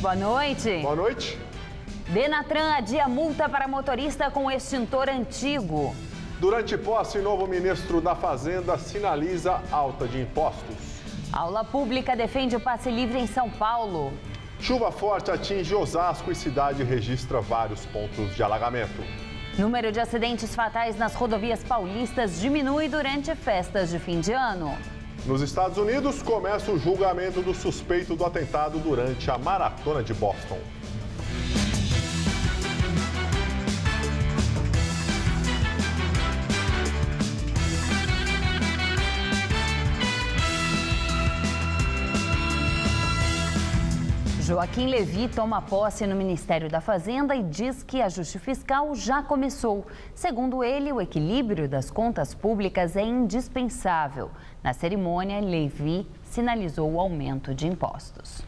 boa noite. Boa noite. Denatran adia multa para motorista com extintor antigo. Durante posse, novo ministro da Fazenda sinaliza alta de impostos. Aula pública defende o passe livre em São Paulo. Chuva forte atinge Osasco e cidade registra vários pontos de alagamento. Número de acidentes fatais nas rodovias paulistas diminui durante festas de fim de ano. Nos Estados Unidos, começa o julgamento do suspeito do atentado durante a Maratona de Boston. Joaquim Levy toma posse no Ministério da Fazenda e diz que ajuste fiscal já começou. Segundo ele, o equilíbrio das contas públicas é indispensável. Na cerimônia, Levy sinalizou o aumento de impostos.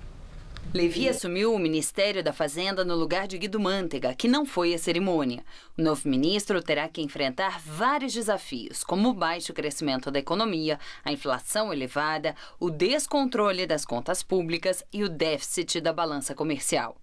Levy assumiu o Ministério da Fazenda no lugar de Guido Mantega, que não foi à cerimônia. O novo ministro terá que enfrentar vários desafios, como o baixo crescimento da economia, a inflação elevada, o descontrole das contas públicas e o déficit da balança comercial.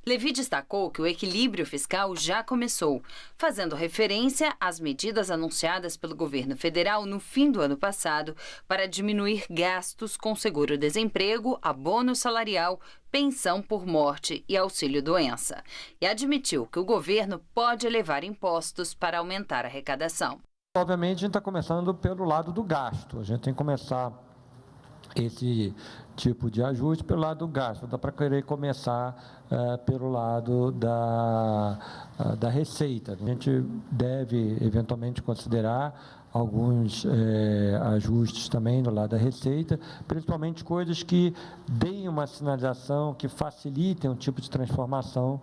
Levy destacou que o equilíbrio fiscal já começou, fazendo referência às medidas anunciadas pelo governo federal no fim do ano passado para diminuir gastos com seguro-desemprego, abono salarial, pensão por morte e auxílio-doença. E admitiu que o governo pode elevar impostos para aumentar a arrecadação. Obviamente, a gente está começando pelo lado do gasto. A gente tem que começar esse tipo de ajuste pelo lado do gasto. Dá para querer começar pelo lado da receita. A gente deve, eventualmente, considerar alguns ajustes também no lado da receita, principalmente coisas que deem uma sinalização, que facilitem um tipo de transformação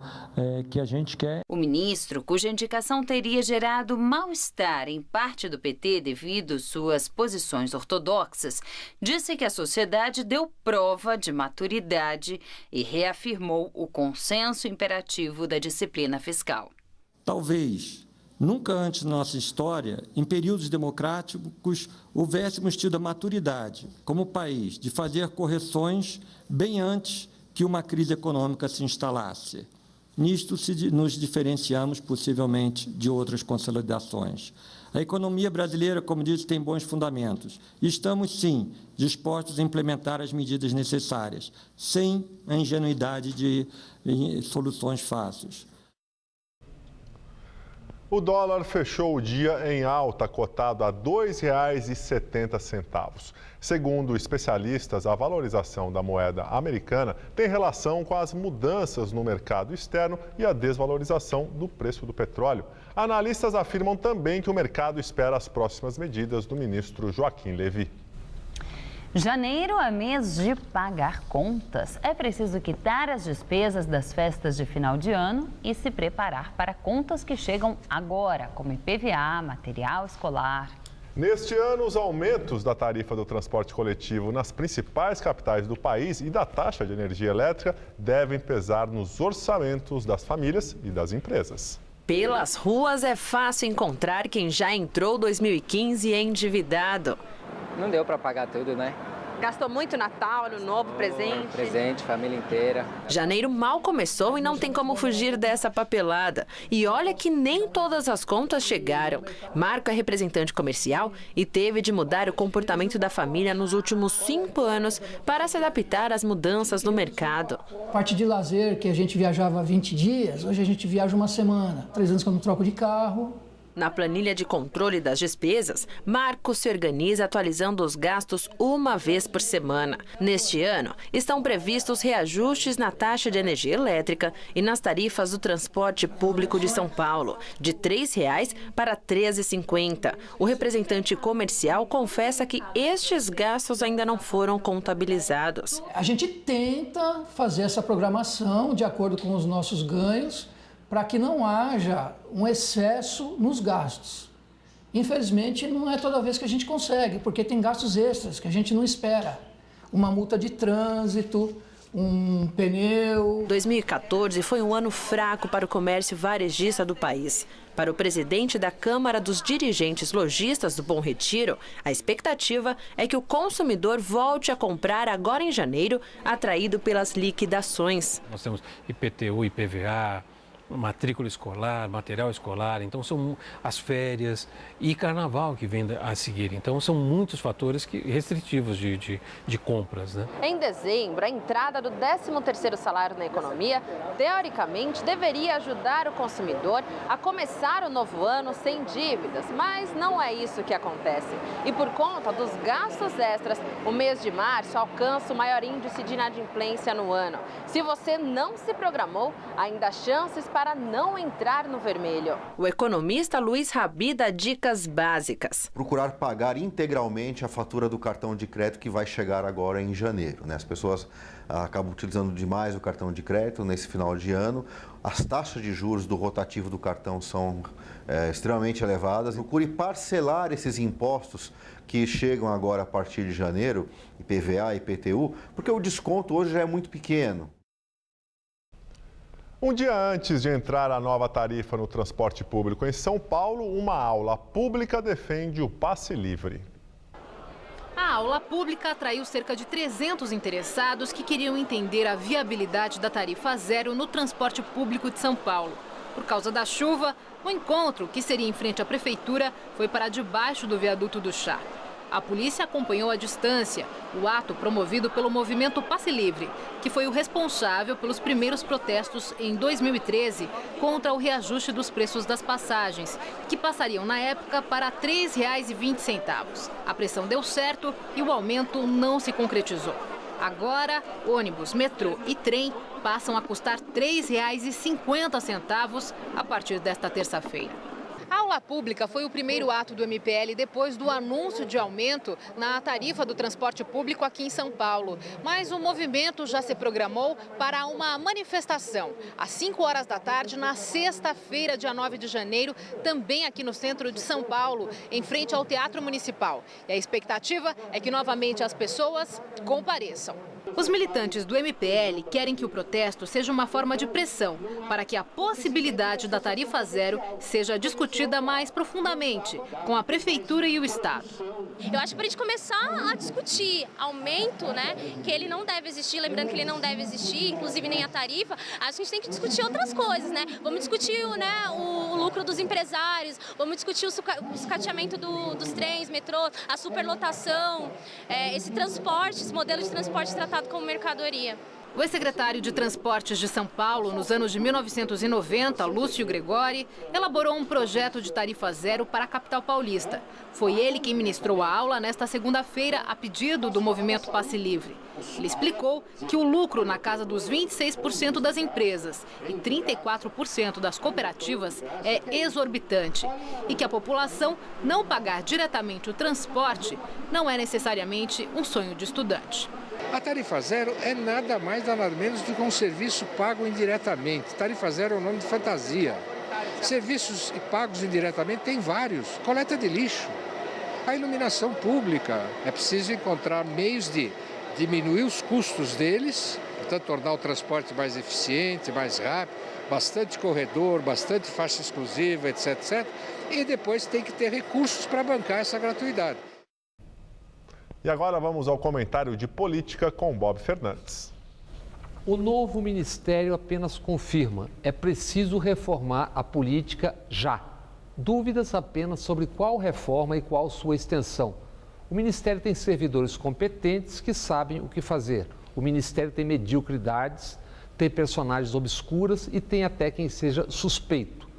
que a gente quer. O ministro, cuja indicação teria gerado mal-estar em parte do PT devido suas posições ortodoxas, disse que a sociedade deu prova de maturidade e reafirmou o consenso imperativo da disciplina fiscal. Talvez nunca antes na nossa história, em períodos democráticos, houvéssemos tido a maturidade, como país, de fazer correções bem antes que uma crise econômica se instalasse. Nisto nos diferenciamos, possivelmente, de outras consolidações. A economia brasileira, como disse, tem bons fundamentos. E estamos, sim, dispostos a implementar as medidas necessárias, sem a ingenuidade de soluções fáceis. O dólar fechou o dia em alta, cotado a R$ 2,70. Segundo especialistas, a valorização da moeda americana tem relação com as mudanças no mercado externo e a desvalorização do preço do petróleo. Analistas afirmam também que o mercado espera as próximas medidas do ministro Joaquim Levy. Janeiro é mês de pagar contas. É preciso quitar as despesas das festas de final de ano e se preparar para contas que chegam agora, como IPVA, material escolar. Neste ano, os aumentos da tarifa do transporte coletivo nas principais capitais do país e da taxa de energia elétrica devem pesar nos orçamentos das famílias e das empresas. Pelas ruas é fácil encontrar quem já entrou 2015 endividado. Não deu para pagar tudo, né? Gastou muito Natal, Ano Novo, presente. Presente, família inteira. Janeiro mal começou e não tem como fugir dessa papelada. E olha que nem todas as contas chegaram. Marco é representante comercial e teve de mudar o comportamento da família nos últimos 5 anos para se adaptar às mudanças no mercado. Parte de lazer, que a gente viajava 20 dias, hoje a gente viaja uma semana. 3 anos que eu não troco de carro. Na planilha de controle das despesas, Marcos se organiza atualizando os gastos uma vez por semana. Neste ano, estão previstos reajustes na taxa de energia elétrica e nas tarifas do transporte público de São Paulo, de R$ 3,00 para R$ 13,50. O representante comercial confessa que estes gastos ainda não foram contabilizados. A gente tenta fazer essa programação de acordo com os nossos ganhos, para que não haja um excesso nos gastos. Infelizmente, não é toda vez que a gente consegue, porque tem gastos extras que a gente não espera. Uma multa de trânsito, um pneu. 2014 foi um ano fraco para o comércio varejista do país. Para o presidente da Câmara dos Dirigentes Lojistas do Bom Retiro, a expectativa é que o consumidor volte a comprar agora em janeiro, atraído pelas liquidações. Nós temos IPTU, IPVA, matrícula escolar, material escolar, então são as férias e carnaval que vem a seguir. Então são muitos fatores restritivos de compras, né? Em dezembro, a entrada do 13º salário na economia, teoricamente, deveria ajudar o consumidor a começar o novo ano sem dívidas, mas não é isso que acontece. E por conta dos gastos extras, o mês de março alcança o maior índice de inadimplência no ano. Se você não se programou, ainda há chances para não entrar no vermelho. O economista Luiz Rabi dá dicas básicas. Procurar pagar integralmente a fatura do cartão de crédito que vai chegar agora em janeiro, né? As pessoas acabam utilizando demais o cartão de crédito nesse final de ano. As taxas de juros do rotativo do cartão são extremamente elevadas. Procure parcelar esses impostos que chegam agora a partir de janeiro, IPVA e IPTU, porque o desconto hoje já é muito pequeno. Um dia antes de entrar a nova tarifa no transporte público em São Paulo, uma aula pública defende o passe livre. A aula pública atraiu cerca de 300 interessados que queriam entender a viabilidade da tarifa zero no transporte público de São Paulo. Por causa da chuva, o encontro, que seria em frente à prefeitura, foi para debaixo do viaduto do Chá. A polícia acompanhou à distância o ato promovido pelo movimento Passe Livre, que foi o responsável pelos primeiros protestos em 2013 contra o reajuste dos preços das passagens, que passariam na época para R$ 3,20. A pressão deu certo e o aumento não se concretizou. Agora, ônibus, metrô e trem passam a custar R$ 3,50 a partir desta terça-feira. A aula pública foi o primeiro ato do MPL depois do anúncio de aumento na tarifa do transporte público aqui em São Paulo. Mas o movimento já se programou para uma manifestação às 5 horas da tarde, na sexta-feira, dia 9 de janeiro, também aqui no centro de São Paulo, em frente ao Teatro Municipal. E a expectativa é que novamente as pessoas compareçam. Os militantes do MPL querem que o protesto seja uma forma de pressão para que a possibilidade da tarifa zero seja discutida mais profundamente com a Prefeitura e o Estado. Eu acho que para a gente começar a discutir aumento, né, que ele não deve existir, lembrando que ele não deve existir, inclusive nem a tarifa, acho que a gente tem que discutir outras coisas, né? Vamos discutir, né, o lucro dos empresários, vamos discutir o sucateamento dos trens, metrô, a superlotação, esse transporte, esse modelo de transporte tratado como mercadoria. O ex-secretário de Transportes de São Paulo, nos anos de 1990, Lúcio Gregori, elaborou um projeto de tarifa zero para a capital paulista. Foi ele quem ministrou a aula nesta segunda-feira a pedido do movimento Passe Livre. Ele explicou que o lucro na casa dos 26% das empresas e 34% das cooperativas é exorbitante e que a população não pagar diretamente o transporte não é necessariamente um sonho de estudante. A tarifa zero é nada mais, nada menos do que um serviço pago indiretamente. Tarifa zero é um nome de fantasia. Serviços pagos indiretamente tem vários. Coleta de lixo, a iluminação pública. É preciso encontrar meios de diminuir os custos deles, portanto, tornar o transporte mais eficiente, mais rápido, bastante corredor, bastante faixa exclusiva, etc, etc. E depois tem que ter recursos para bancar essa gratuidade. E agora vamos ao comentário de política com Bob Fernandes. O novo ministério apenas confirma: é preciso reformar a política já. Dúvidas apenas sobre qual reforma e qual sua extensão. O ministério tem servidores competentes que sabem o que fazer. O ministério tem mediocridades, tem personagens obscuras e tem até quem seja suspeito.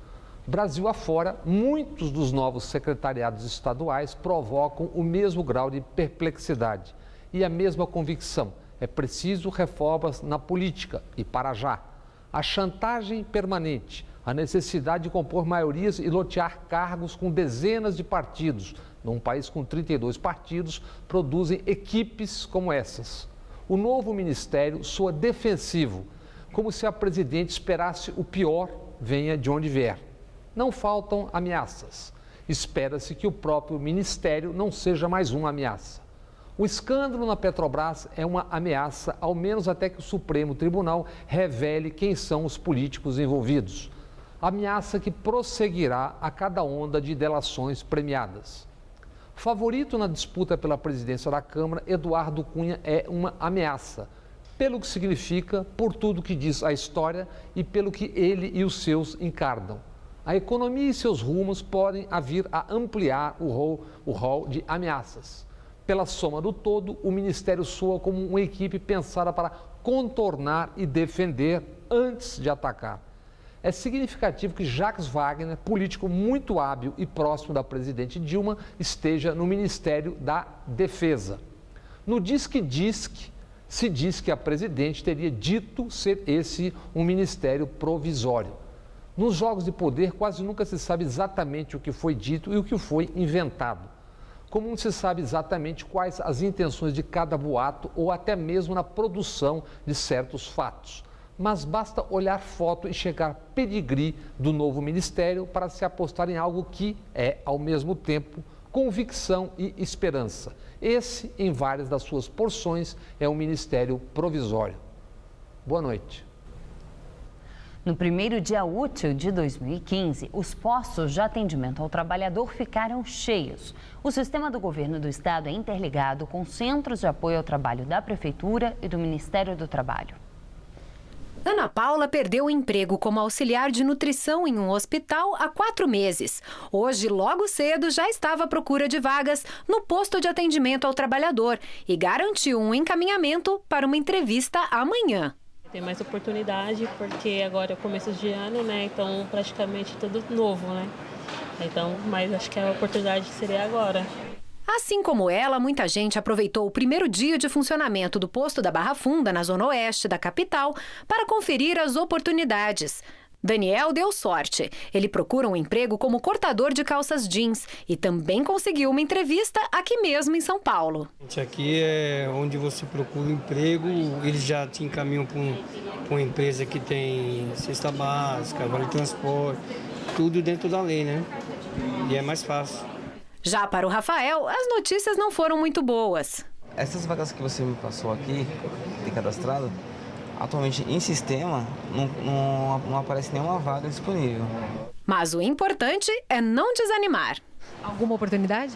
Brasil afora, muitos dos novos secretariados estaduais provocam o mesmo grau de perplexidade e a mesma convicção: é preciso reformas na política e para já. A chantagem permanente, a necessidade de compor maiorias e lotear cargos com dezenas de partidos, num país com 32 partidos, produzem equipes como essas. O novo ministério soa defensivo, como se a presidente esperasse o pior venha de onde vier. Não faltam ameaças. Espera-se que o próprio ministério não seja mais uma ameaça. O escândalo na Petrobras é uma ameaça, ao menos até que o Supremo Tribunal revele quem são os políticos envolvidos. Ameaça que prosseguirá a cada onda de delações premiadas. Favorito na disputa pela presidência da Câmara, Eduardo Cunha é uma ameaça, pelo que significa, por tudo que diz a história e pelo que ele e os seus encarnam. A economia e seus rumos podem vir a ampliar o rol de ameaças. Pela soma do todo, o Ministério soa como uma equipe pensada para contornar e defender antes de atacar. É significativo que Jacques Wagner, político muito hábil e próximo da presidente Dilma, esteja no Ministério da Defesa. No Disque-Disque, se diz que a presidente teria dito ser esse um ministério provisório. Nos jogos de poder, quase nunca se sabe exatamente o que foi dito e o que foi inventado. Como não se sabe exatamente quais as intenções de cada boato ou até mesmo na produção de certos fatos. Mas basta olhar foto e chegar pedigree do novo ministério para se apostar em algo que é, ao mesmo tempo, convicção e esperança. Esse, em várias das suas porções, é um ministério provisório. Boa noite. No primeiro dia útil de 2015, os postos de atendimento ao trabalhador ficaram cheios. O sistema do governo do estado é interligado com centros de apoio ao trabalho da Prefeitura e do Ministério do Trabalho. Ana Paula perdeu o emprego como auxiliar de nutrição em um hospital há 4 meses. Hoje, logo cedo, já estava à procura de vagas no posto de atendimento ao trabalhador e garantiu um encaminhamento para uma entrevista amanhã. Tem mais oportunidade porque agora é começo de ano, né? Então praticamente tudo novo, né? Então, mas acho que a oportunidade seria agora. Assim como ela, muita gente aproveitou o primeiro dia de funcionamento do posto da Barra Funda, na zona oeste da capital, para conferir as oportunidades. Daniel deu sorte. Ele procura um emprego como cortador de calças jeans e também conseguiu uma entrevista aqui mesmo em São Paulo. Aqui é onde você procura um emprego, eles já te encaminham para uma empresa que tem cesta básica, vale transporte, tudo dentro da lei, né? E é mais fácil. Já para o Rafael, as notícias não foram muito boas. Essas vagas que você me passou aqui, de cadastrado, atualmente em sistema não aparece nenhuma vaga disponível. Mas o importante é não desanimar. Alguma oportunidade?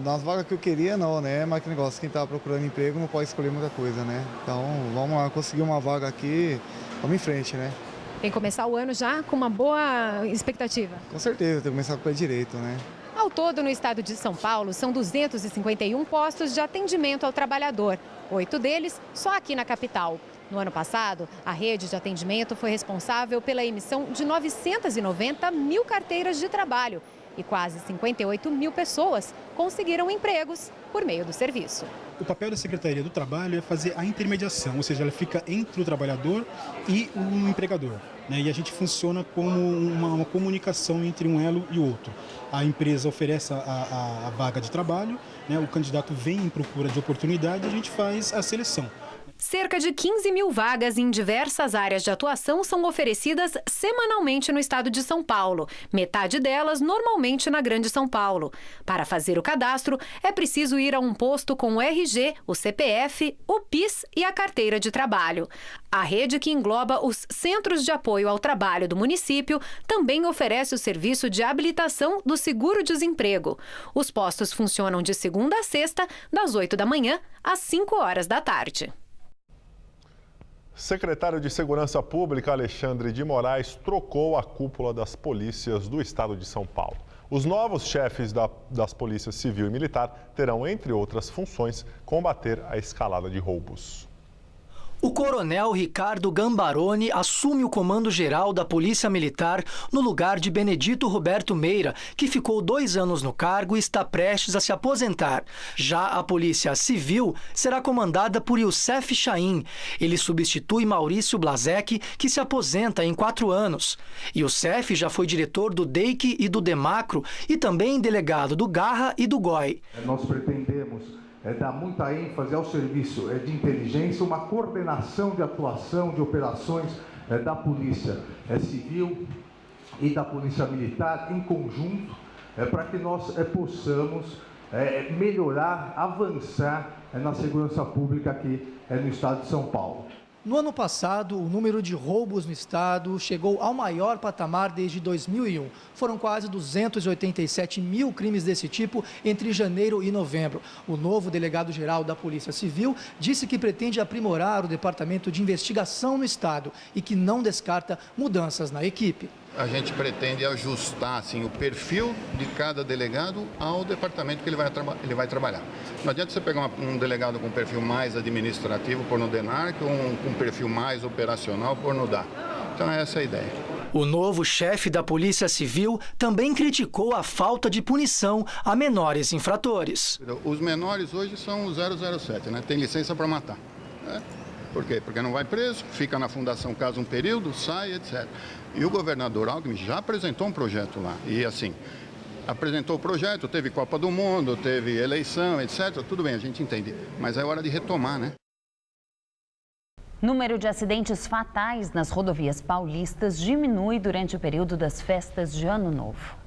Nas vagas que eu queria não, né? Mas que negócio, quem está procurando emprego não pode escolher muita coisa, né? Então vamos lá, conseguir uma vaga aqui, vamos em frente, né? Tem que começar o ano já com uma boa expectativa. Com certeza, tem que começar com o pé direito, né? Ao todo, no estado de São Paulo, são 251 postos de atendimento ao trabalhador. 8 deles só aqui na capital. No ano passado, a rede de atendimento foi responsável pela emissão de 990 mil carteiras de trabalho e quase 58 mil pessoas conseguiram empregos por meio do serviço. O papel da Secretaria do Trabalho é fazer a intermediação, ou seja, ela fica entre o trabalhador e o empregador, né? E a gente funciona como uma comunicação entre um elo e outro. A empresa oferece a vaga de trabalho, né? O candidato vem em procura de oportunidade e a gente faz a seleção. Cerca de 15 mil vagas em diversas áreas de atuação são oferecidas semanalmente no estado de São Paulo, metade delas normalmente na Grande São Paulo. Para fazer o cadastro, é preciso ir a um posto com o RG, o CPF, o PIS e a carteira de trabalho. A rede, que engloba os Centros de Apoio ao Trabalho do município, também oferece o serviço de habilitação do seguro-desemprego. Os postos funcionam de segunda a sexta, das 8 da manhã às 5 horas da tarde. Secretário de Segurança Pública Alexandre de Moraes trocou a cúpula das polícias do estado de São Paulo. Os novos chefes das polícias civil e militar terão, entre outras funções, combater a escalada de roubos. O coronel Ricardo Gambaroni assume o comando geral da Polícia Militar no lugar de Benedito Roberto Meira, que ficou 2 anos no cargo e está prestes a se aposentar. Já a Polícia Civil será comandada por Youssef Chahin. Ele substitui Maurício Blazek, que se aposenta em 4 anos. Youssef já foi diretor do DEIC e do DEMACRO e também delegado do Garra e do GOI. Nós pretendemos dar muita ênfase ao serviço de inteligência, uma coordenação de atuação de operações da Polícia Civil e da Polícia Militar em conjunto, para que nós possamos melhorar, avançar na segurança pública aqui no estado de São Paulo. No ano passado, o número de roubos no estado chegou ao maior patamar desde 2001. Foram quase 287 mil crimes desse tipo entre janeiro e novembro. O novo delegado-geral da Polícia Civil disse que pretende aprimorar o Departamento de Investigação no estado e que não descarta mudanças na equipe. A gente pretende ajustar assim, o perfil de cada delegado ao departamento que ele vai trabalhar. Não adianta você pegar um delegado com perfil mais administrativo, pôr no DENARC, ou com um perfil mais operacional, pôr no DA. Então essa é a ideia. O novo chefe da Polícia Civil também criticou a falta de punição a menores infratores. Os menores hoje são o 007, né? Tem licença para matar. Né? Por quê? Porque não vai preso, fica na fundação casa um período, sai, etc. E o governador Alckmin já apresentou um projeto lá. E assim, apresentou o projeto, teve Copa do Mundo, teve eleição, etc. Tudo bem, a gente entende. Mas é hora de retomar, né? Número de acidentes fatais nas rodovias paulistas diminui durante o período das festas de Ano Novo.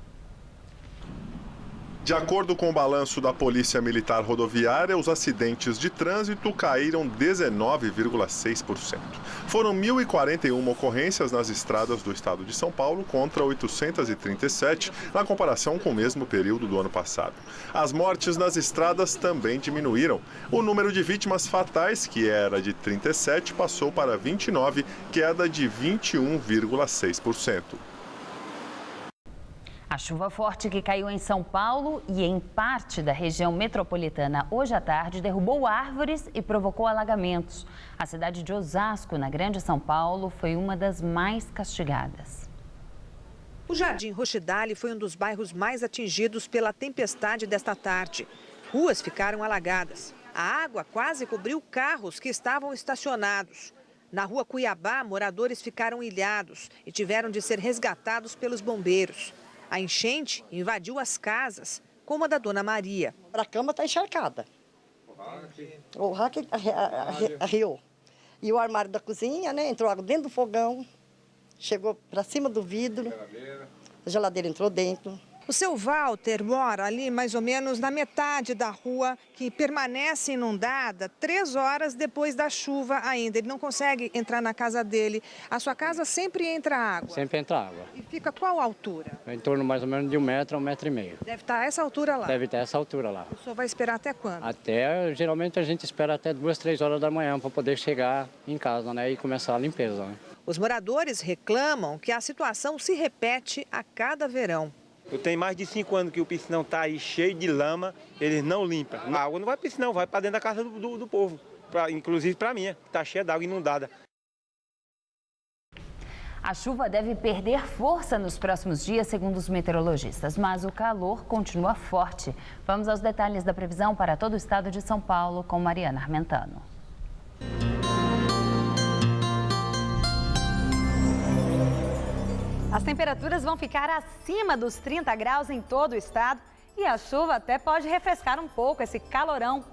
De acordo com o balanço da Polícia Militar Rodoviária, os acidentes de trânsito caíram 19,6%. Foram 1.041 ocorrências nas estradas do estado de São Paulo contra 837 na comparação com o mesmo período do ano passado. As mortes nas estradas também diminuíram. O número de vítimas fatais, que era de 37, passou para 29, queda de 21,6%. A chuva forte que caiu em São Paulo e em parte da região metropolitana hoje à tarde derrubou árvores e provocou alagamentos. A cidade de Osasco, na Grande São Paulo, foi uma das mais castigadas. O Jardim Rochidale foi um dos bairros mais atingidos pela tempestade desta tarde. Ruas ficaram alagadas. A água quase cobriu carros que estavam estacionados. Na rua Cuiabá, moradores ficaram ilhados e tiveram de ser resgatados pelos bombeiros. A enchente invadiu as casas, como a da Dona Maria. A cama está encharcada. O rack arriou. E o armário da cozinha, né? Entrou água dentro do fogão, chegou para cima do vidro, a geladeira entrou dentro. O seu Walter mora ali mais ou menos na metade da rua, que permanece inundada 3 horas depois da chuva ainda. Ele não consegue entrar na casa dele. A sua casa sempre entra água? Sempre entra água. E fica qual altura? Em torno mais ou menos de 1 metro a 1,5 metro. Deve estar a essa altura lá? Deve estar a essa altura lá. O senhor vai esperar até quando? Geralmente a gente espera até 2, 3 horas da manhã para poder chegar em casa, né, e começar a limpeza, né? Os moradores reclamam que a situação se repete a cada verão. Eu tenho mais de 5 anos que o piscinão está aí cheio de lama, eles não limpam. A água não vai para o piscinão, vai para dentro da casa do povo, inclusive para a minha, que está cheia d'água inundada. A chuva deve perder força nos próximos dias, segundo os meteorologistas, mas o calor continua forte. Vamos aos detalhes da previsão para todo o estado de São Paulo com Mariana Armentano. As temperaturas vão ficar acima dos 30 graus em todo o estado e a chuva até pode refrescar um pouco esse calorão.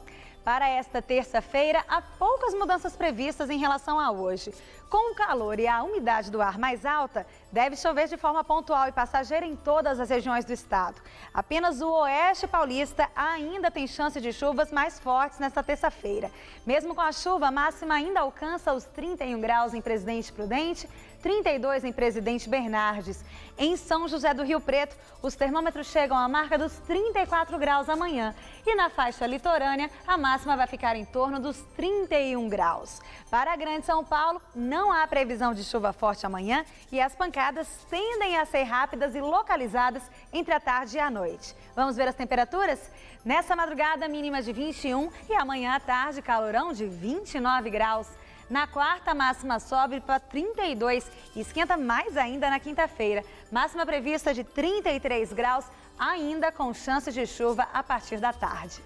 Para esta terça-feira, há poucas mudanças previstas em relação a hoje. Com o calor e a umidade do ar mais alta, deve chover de forma pontual e passageira em todas as regiões do estado. Apenas o oeste paulista ainda tem chance de chuvas mais fortes nesta terça-feira. Mesmo com a chuva, a máxima ainda alcança os 31 graus em Presidente Prudente, 32 em Presidente Bernardes. Em São José do Rio Preto, os termômetros chegam à marca dos 34 graus amanhã. E na faixa litorânea, a máxima vai ficar em torno dos 31 graus. Para a Grande São Paulo, não há previsão de chuva forte amanhã e as pancadas tendem a ser rápidas e localizadas entre a tarde e a noite. Vamos ver as temperaturas? Nessa madrugada, mínima de 21 e amanhã à tarde, calorão de 29 graus. Na quarta, a máxima sobe para 32 e esquenta mais ainda na quinta-feira. Máxima prevista de 33 graus, ainda com chance de chuva a partir da tarde.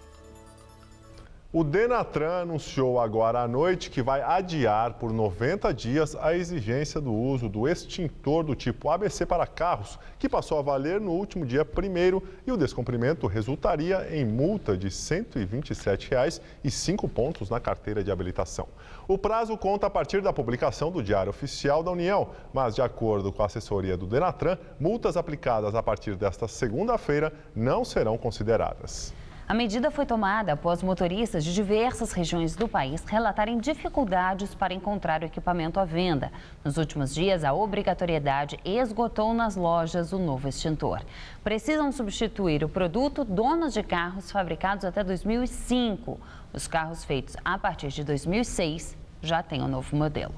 O Denatran anunciou agora à noite que vai adiar por 90 dias a exigência do uso do extintor do tipo ABC para carros, que passou a valer no último dia 1º e o descumprimento resultaria em multa de R$ 127,05 pontos na carteira de habilitação. O prazo conta a partir da publicação do Diário Oficial da União, mas de acordo com a assessoria do Denatran, multas aplicadas a partir desta segunda-feira não serão consideradas. A medida foi tomada após motoristas de diversas regiões do país relatarem dificuldades para encontrar o equipamento à venda. Nos últimos dias, a obrigatoriedade esgotou nas lojas o novo extintor. Precisam substituir o produto donos de carros fabricados até 2005. Os carros feitos a partir de 2006 já têm um novo modelo.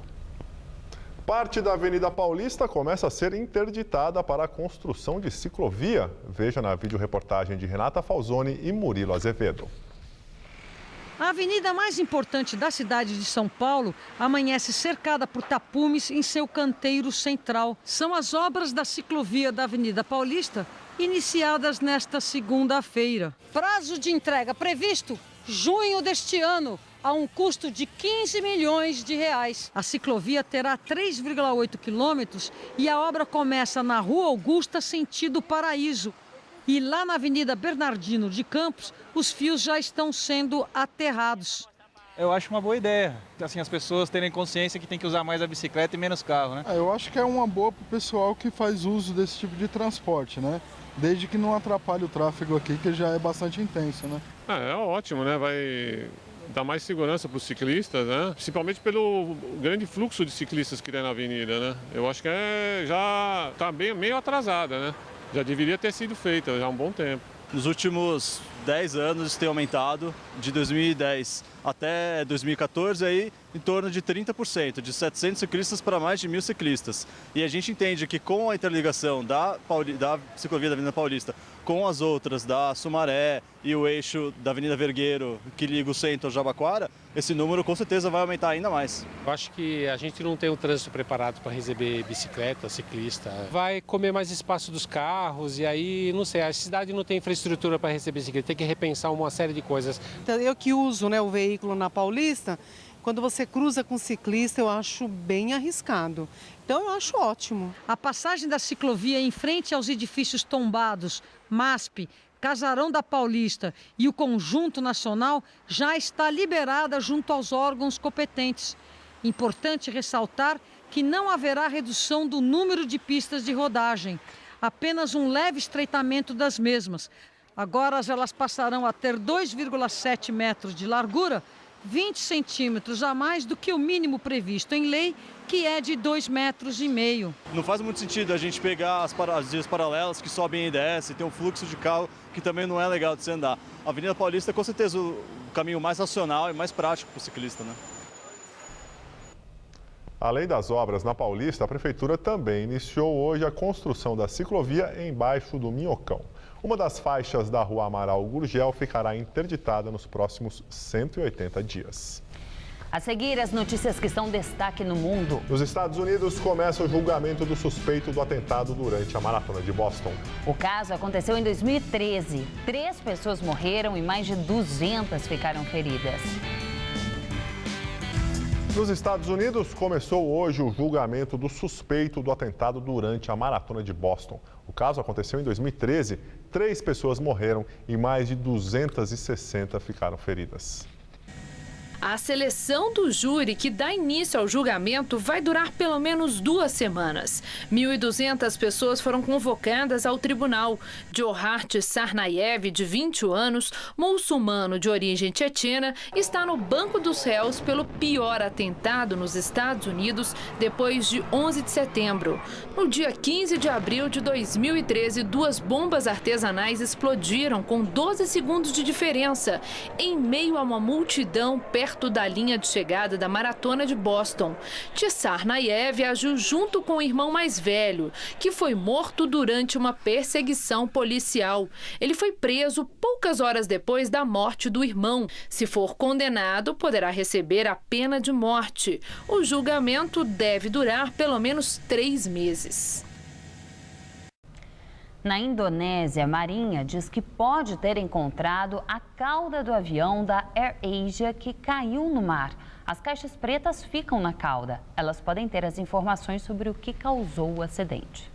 Parte da Avenida Paulista começa a ser interditada para a construção de ciclovia. Veja na videoreportagem de Renata Falzoni e Murilo Azevedo. A avenida mais importante da cidade de São Paulo amanhece cercada por tapumes em seu canteiro central. São as obras da ciclovia da Avenida Paulista, iniciadas nesta segunda-feira. Prazo de entrega previsto junho deste ano, a um custo de 15 milhões de reais. A ciclovia terá 3,8 quilômetros e a obra começa na Rua Augusta, sentido Paraíso. E lá na Avenida Bernardino de Campos, os fios já estão sendo aterrados. Eu acho uma boa ideia, assim, as pessoas terem consciência que tem que usar mais a bicicleta e menos carro, né? Eu acho que é uma boa para o pessoal que faz uso desse tipo de transporte, né? Desde que não atrapalhe o tráfego aqui, que já é bastante intenso, né? É ótimo, né? Vai dar mais segurança para os ciclistas, né? Principalmente pelo grande fluxo de ciclistas que tem na avenida, né? Eu acho que já está meio atrasada, né? Já deveria ter sido feita já há um bom tempo. Nos últimos 10 anos isso tem aumentado, de 2010 até 2014, aí, em torno de 30%, de 700 ciclistas para mais de 1.000 ciclistas. E a gente entende que com a interligação da ciclovia da Avenida Paulista com as outras, da Sumaré e o eixo da Avenida Vergueiro, que liga o centro ao Jabaquara, esse número com certeza vai aumentar ainda mais. Eu acho que a gente não tem o trânsito preparado para receber bicicleta, ciclista. Vai comer mais espaço dos carros e aí, não sei, a cidade não tem infraestrutura para receber bicicleta, tem que repensar uma série de coisas. Eu que uso, né, o veículo na Paulista, quando você cruza com ciclista, eu acho bem arriscado. Então, eu acho ótimo. A passagem da ciclovia em frente aos edifícios tombados, MASP, Casarão da Paulista e o Conjunto Nacional já está liberada junto aos órgãos competentes. Importante ressaltar que não haverá redução do número de pistas de rodagem, apenas um leve estreitamento das mesmas. Agora elas passarão a ter 2,7 metros de largura, 20 centímetros a mais do que o mínimo previsto em lei, que é de 2,5 metros. Não faz muito sentido a gente pegar as vias paralelas que sobem e descem, tem um fluxo de carro que também não é legal de se andar. A Avenida Paulista é com certeza o caminho mais racional e mais prático para o ciclista, né? Além das obras na Paulista, a Prefeitura também iniciou hoje a construção da ciclovia embaixo do Minhocão. Uma das faixas da Rua Amaral Gurgel ficará interditada nos próximos 180 dias. A seguir, as notícias que estão destaque no mundo. Nos Estados Unidos, começa o julgamento do suspeito do atentado durante a Maratona de Boston. O caso aconteceu em 2013. 3 pessoas morreram e mais de 200 ficaram feridas. Nos Estados Unidos, começou hoje o julgamento do suspeito do atentado durante a Maratona de Boston. O caso aconteceu em 2013. 3 pessoas morreram e mais de 260 ficaram feridas. A seleção do júri que dá início ao julgamento vai durar pelo menos 2 semanas. 1.200 pessoas foram convocadas ao tribunal. Johart Sarnaev, de 21 anos, muçulmano de origem tchetchena, está no banco dos réus pelo pior atentado nos Estados Unidos depois de 11 de setembro. No dia 15 de abril de 2013, 2 bombas artesanais explodiram com 12 segundos de diferença em meio a uma multidão perto da linha de chegada da Maratona de Boston. Tsarnaev agiu junto com o irmão mais velho, que foi morto durante uma perseguição policial. Ele foi preso poucas horas depois da morte do irmão. Se for condenado, poderá receber a pena de morte. O julgamento deve durar pelo menos 3 meses. Na Indonésia, a Marinha diz que pode ter encontrado a cauda do avião da AirAsia que caiu no mar. As caixas pretas ficam na cauda. Elas podem ter as informações sobre o que causou o acidente.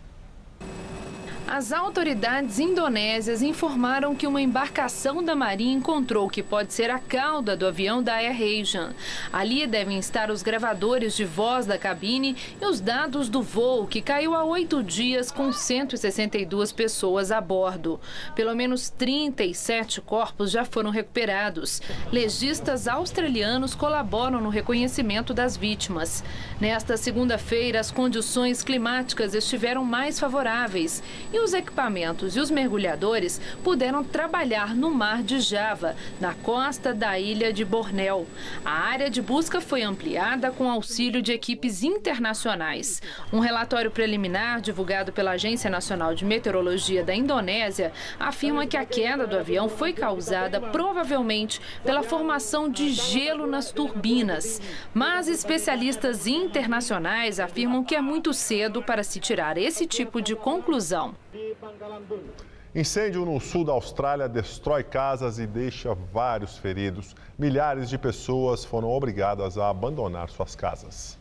A As autoridades indonésias informaram que uma embarcação da Marinha encontrou o que pode ser a cauda do avião da Air Asian. Ali devem estar os gravadores de voz da cabine e os dados do voo, que caiu há 8 dias com 162 pessoas a bordo. Pelo menos 37 corpos já foram recuperados. Legistas australianos colaboram no reconhecimento das vítimas. Nesta segunda-feira, as condições climáticas estiveram mais favoráveis e os equipamentos e os mergulhadores puderam trabalhar no mar de Java, na costa da ilha de Bornéu. A área de busca foi ampliada com auxílio de equipes internacionais. Um relatório preliminar divulgado pela Agência Nacional de Meteorologia da Indonésia afirma que a queda do avião foi causada provavelmente pela formação de gelo nas turbinas. Mas especialistas internacionais afirmam que é muito cedo para se tirar esse tipo de conclusão. Incêndio no sul da Austrália destrói casas e deixa vários feridos. Milhares de pessoas foram obrigadas a abandonar suas casas.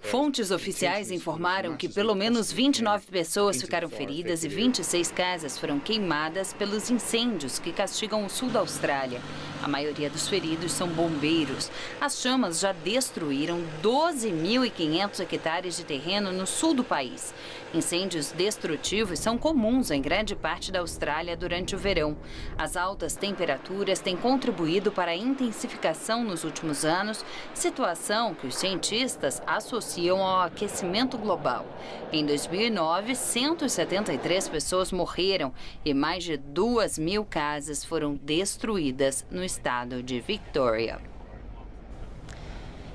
Fontes oficiais informaram que pelo menos 29 pessoas ficaram feridas e 26 casas foram queimadas pelos incêndios que castigam o sul da Austrália. A maioria dos feridos são bombeiros. As chamas já destruíram 12.500 hectares de terreno no sul do país. Incêndios destrutivos são comuns em grande parte da Austrália durante o verão. As altas temperaturas têm contribuído para a intensificação nos últimos anos, situação que os cientistas associam ao aquecimento global. Em 2009, 173 pessoas morreram e mais de 2.000 casas foram destruídas no estado de Victoria.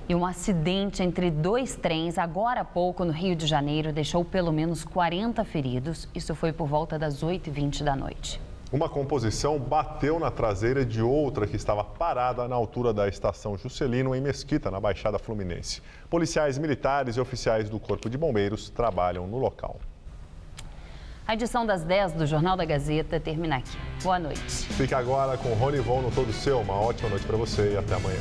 E um acidente entre 2 trens, agora há pouco, no Rio de Janeiro, deixou pelo menos 40 feridos. Isso foi por volta das 8h20 da noite. Uma composição bateu na traseira de outra que estava parada na altura da estação Juscelino, em Mesquita, na Baixada Fluminense. Policiais militares e oficiais do Corpo de Bombeiros trabalham no local. A edição das 10 do Jornal da Gazeta termina aqui. Boa noite. Fique agora com Rony Von no Todo Seu. Uma ótima noite para você e até amanhã.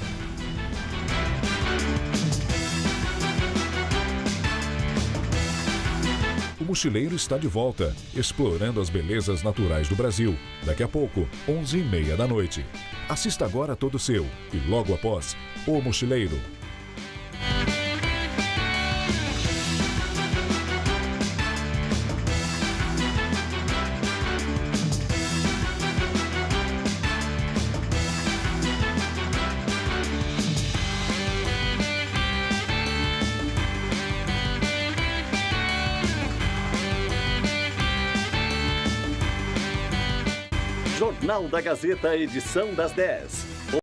O Mochileiro está de volta, explorando as belezas naturais do Brasil. Daqui a pouco, 11h30 da noite. Assista agora Todo Seu e logo após, O Mochileiro. Jornal da Gazeta, edição das 10.